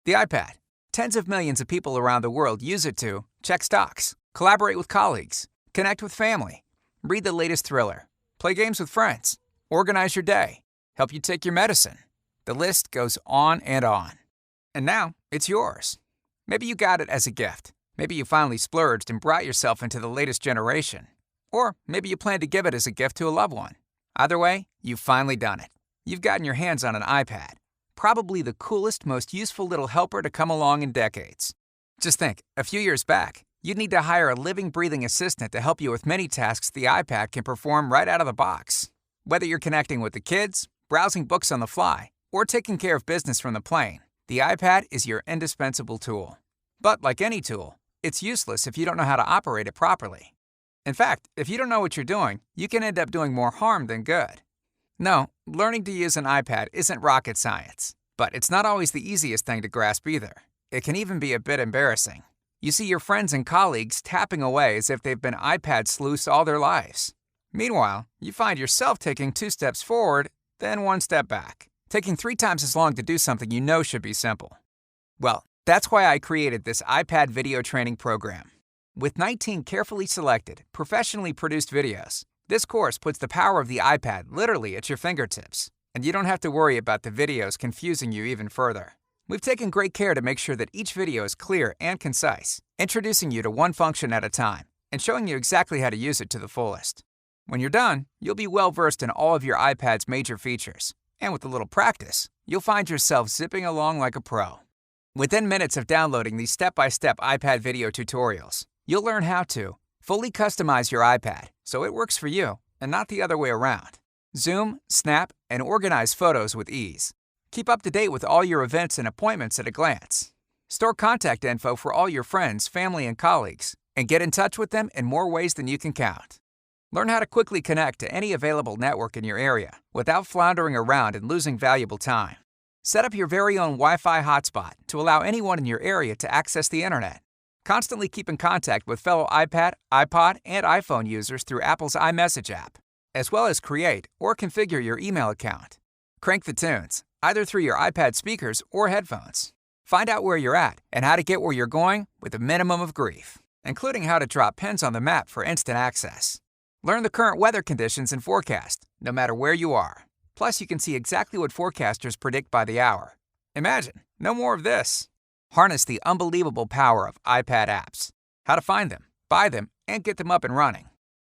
The iPad. Tens of millions of people around the world use it to check stocks, collaborate with colleagues, connect with family, read the latest thriller, play games with friends, organize your day, help you take your medicine. The list goes on and on. And now, it's yours. Maybe you got it as a gift. Maybe you finally splurged and brought yourself into the latest generation. Or maybe you plan to give it as a gift to a loved one. Either way, you've finally done it. You've gotten your hands on an iPad. Probably the coolest, most useful little helper to come along in decades. Just think, a few years back, you'd need to hire a living, breathing assistant to help you with many tasks the iPad can perform right out of the box. Whether you're connecting with the kids, browsing books on the fly, or taking care of business from the plane, the iPad is your indispensable tool. But like any tool, it's useless if you don't know how to operate it properly. In fact, if you don't know what you're doing, you can end up doing more harm than good. No, learning to use an iPad isn't rocket science, but it's not always the easiest thing to grasp either. It can even be a bit embarrassing. You see your friends and colleagues tapping away as if they've been iPad sleuths all their lives. Meanwhile, you find yourself taking 2 steps forward, then 1 step back, taking 3 times as long to do something you know should be simple. Well, that's why I created this iPad video training program. With 19 carefully selected, professionally produced videos, this course puts the power of the iPad literally at your fingertips, and you don't have to worry about the videos confusing you even further. We've taken great care to make sure that each video is clear and concise, introducing you to one function at a time and showing you exactly how to use it to the fullest. When you're done, you'll be well versed in all of your iPad's major features, and with a little practice, you'll find yourself zipping along like a pro. Within minutes of downloading these step-by-step iPad video tutorials, you'll learn how to fully customize your iPad so it works for you and not the other way around. Zoom, snap, and organize photos with ease. Keep up to date with all your events and appointments at a glance. Store contact info for all your friends, family, and colleagues, and get in touch with them in more ways than you can count. Learn how to quickly connect to any available network in your area without floundering around and losing valuable time. Set up your very own Wi-Fi hotspot to allow anyone in your area to access the internet. Constantly keep in contact with fellow iPad, iPod, and iPhone users through Apple's iMessage app, as well as create or configure your email account. Crank the tunes, either through your iPad speakers or headphones. Find out where you're at and how to get where you're going with a minimum of grief, including how to drop pins on the map for instant access. Learn the current weather conditions and forecast, no matter where you are. Plus, you can see exactly what forecasters predict by the hour. Imagine, no more of this. Harness the unbelievable power of iPad apps. How to find them, buy them, and get them up and running.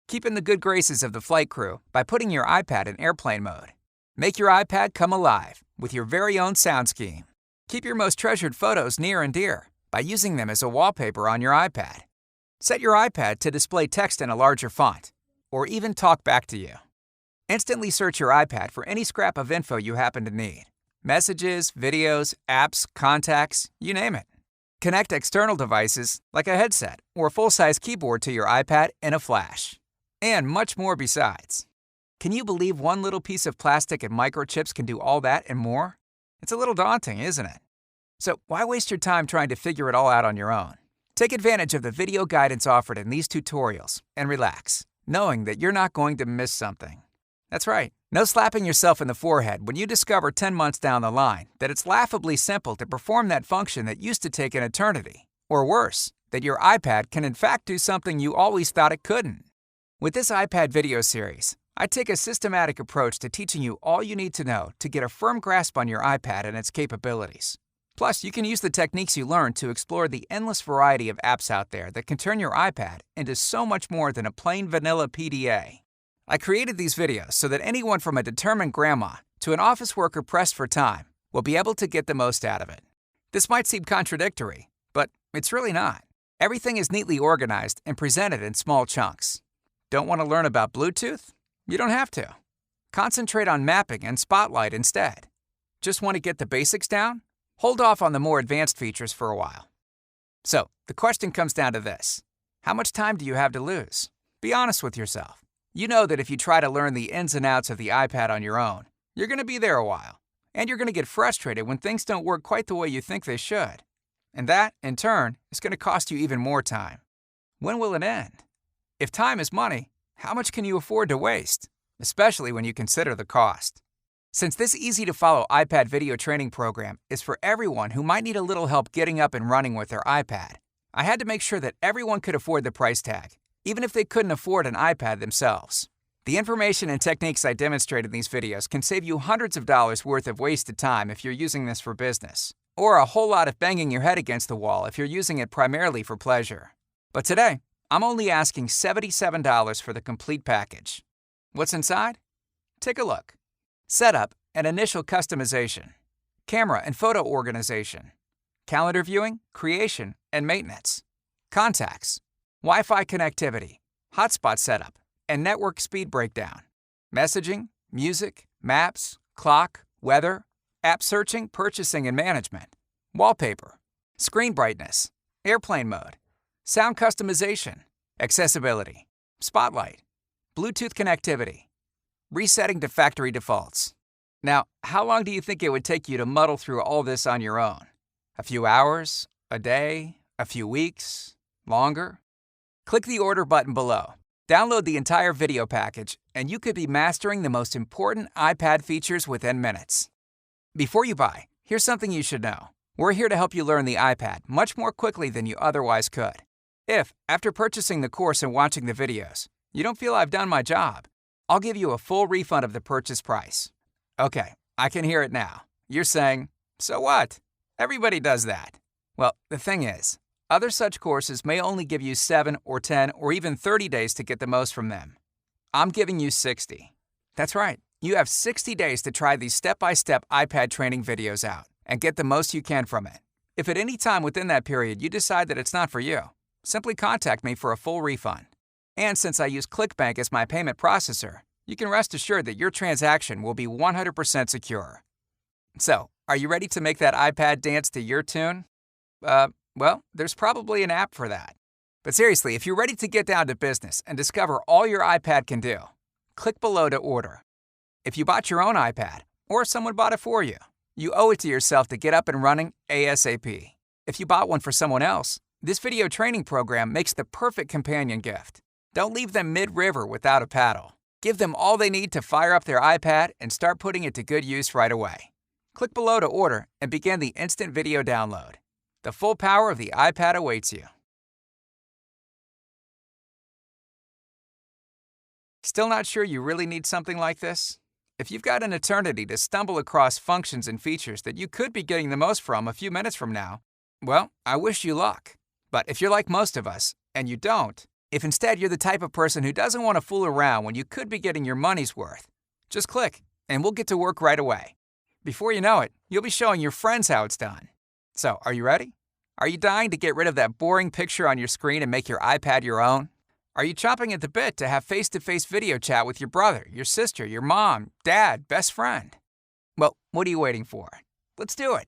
Keep in the good graces of the flight crew by putting your iPad in airplane mode. Make your iPad come alive with your very own sound scheme. Keep your most treasured photos near and dear by using them as a wallpaper on your iPad. Set your iPad to display text in a larger font, or even talk back to you. Instantly search your iPad for any scrap of info you happen to need. Messages, videos, apps, contacts, you name it. Connect external devices like a headset or a full-size keyboard to your iPad in a flash. And much more besides. Can you believe one little piece of plastic and microchips can do all that and more? It's a little daunting, isn't it? So why waste your time trying to figure it all out on your own? Take advantage of the video guidance offered in these tutorials and relax, knowing that you're not going to miss something. That's right. No slapping yourself in the forehead when you discover 10 months down the line that it's laughably simple to perform that function that used to take an eternity. Or worse, that your iPad can in fact do something you always thought it couldn't. With this iPad video series, I take a systematic approach to teaching you all you need to know to get a firm grasp on your iPad and its capabilities. Plus, you can use the techniques you learned to explore the endless variety of apps out there that can turn your iPad into so much more than a plain vanilla PDA. I created these videos so that anyone from a determined grandma to an office worker pressed for time will be able to get the most out of it. This might seem contradictory, but it's really not. Everything is neatly organized and presented in small chunks. Don't want to learn about Bluetooth? You don't have to. Concentrate on mapping and Spotlight instead. Just want to get the basics down? Hold off on the more advanced features for a while. So, the question comes down to this. How much time do you have to lose? Be honest with yourself. You know that if you try to learn the ins and outs of the iPad on your own, you're going to be there a while. And you're going to get frustrated when things don't work quite the way you think they should. And that, in turn, is going to cost you even more time. When will it end? If time is money, how much can you afford to waste? Especially when you consider the cost. Since this easy-to-follow iPad video training program is for everyone who might need a little help getting up and running with their iPad, I had to make sure that everyone could afford the price tag, even if they couldn't afford an iPad themselves. The information and techniques I demonstrate in these videos can save you hundreds of dollars worth of wasted time if you're using this for business, or a whole lot of banging your head against the wall if you're using it primarily for pleasure. But today, I'm only asking $77 for the complete package. What's inside? Take a look. Setup and initial customization, camera and photo organization, calendar viewing, creation, and maintenance, contacts, Wi-Fi connectivity, hotspot setup, and network speed breakdown, messaging, music, maps, clock, weather, app searching, purchasing and management, wallpaper, screen brightness, airplane mode, sound customization, accessibility, spotlight, Bluetooth connectivity, resetting to factory defaults. Now, how long do you think it would take you to muddle through all this on your own? A few hours? A day? A few weeks? Longer? Click the order button below. Download the entire video package, and you could be mastering the most important iPad features within minutes. Before you buy, here's something you should know. We're here to help you learn the iPad much more quickly than you otherwise could. If, after purchasing the course and watching the videos, you don't feel I've done my job, I'll give you a full refund of the purchase price. Okay, I can hear it now. You're saying, so what? Everybody does that. Well, the thing is, other such courses may only give you 7 or 10 or even 30 days to get the most from them. I'm giving you 60. That's right. You have 60 days to try these step-by-step iPad training videos out and get the most you can from it. If at any time within that period you decide that it's not for you, simply contact me for a full refund. And since I use ClickBank as my payment processor, you can rest assured that your transaction will be 100% secure. So, are you ready to make that iPad dance to your tune? Well, there's probably an app for that. But seriously, if you're ready to get down to business and discover all your iPad can do, click below to order. If you bought your own iPad, or someone bought it for you, you owe it to yourself to get up and running ASAP. If you bought one for someone else, this video training program makes the perfect companion gift. Don't leave them mid-river without a paddle. Give them all they need to fire up their iPad and start putting it to good use right away. Click below to order and begin the instant video download. The full power of the iPad awaits you. Still not sure you really need something like this? If you've got an eternity to stumble across functions and features that you could be getting the most from a few minutes from now, well, I wish you luck. But if you're like most of us, and you don't, if instead you're the type of person who doesn't want to fool around when you could be getting your money's worth, just click, and we'll get to work right away. Before you know it, you'll be showing your friends how it's done. So, are you ready? Are you dying to get rid of that boring picture on your screen and make your iPad your own? Are you chomping at the bit to have face-to-face video chat with your brother, your sister, your mom, dad, best friend? Well, what are you waiting for? Let's do it.